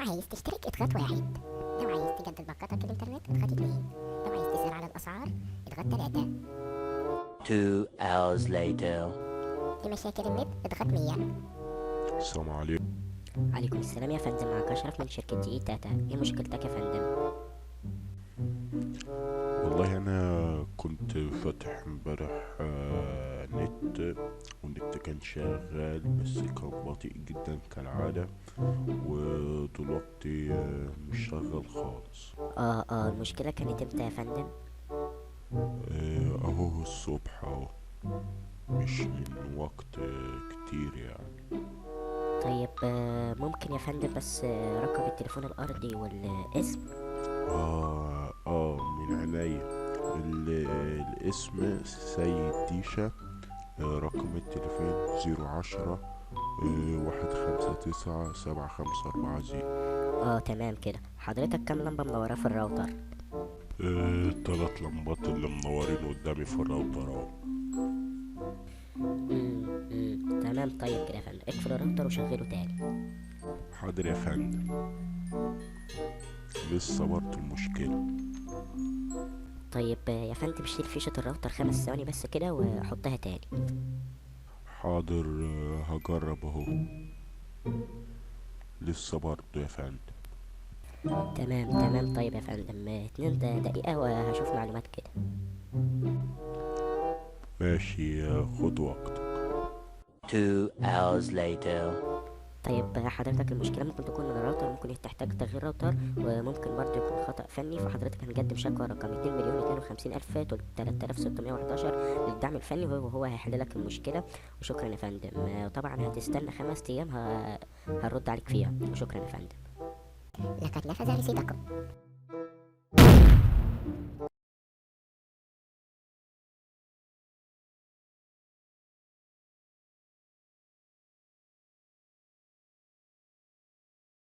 عايز تشترك اضغط واحد. لو عايز تجدد باقتك الإنترنت اضغط اتنين. لو عايز تسأل على الأسعار اضغط تلاتة. 2 hours later. لمشاكل النت اضغط 100. السلام عليكم. عليكم السلام يا فندم، معك أشرف من شركة جي تاتا. ايه مشكلتك يا فندم؟ والله انا كنت فاتح امبارح نت، والنت كان شغال بس كان بطيء جدا كالعادة، ودلوقتي مش شغال خالص. المشكلة كانت امتى يا فندم؟ اهو الصبح اهو، مش من وقت كتير يعني. طيب ممكن يا فندم بس رقم التليفون الأرضي والاسم؟ من عينيا. الاسم سيد ديشة. رقم التليفون 010 159 7540. تمام كده. حضرتك كام لمبة منورة في الراوتر؟ 3 لمبات اللي منورين قدامي في الراوتر اهو. تمام. طيب كده يا فندم اقفل الراوتر وشغله تاني. حاضر يا فندم. لسه برضه المشكلة. طيب يا فندم شيل فيشة الراوتر 5 ثواني بس كده وحطها تاني. حاضر. هجرب اهو. لسه برضه يا فندم. تمام. طيب يا فندم 2 دقيقة وهشوف معلومات كده. ماشي. خد وقتك. 2 hours later. طيب حضرتك المشكلة ممكن تكون من الراوتر، ممكن تحتاج تغيير راوتر، وممكن برضه يكون خطأ فني. فحضرتك هنقدم شكوى رقم 2,052,000 3611 للدعم الفني، وهو هيحل لك المشكلة. وشكرا يا فندم. طبعا هتستنى 5 أيام هنرد عليك فيها. وشكرا يا فندم. لقد نفذ رصيدكم.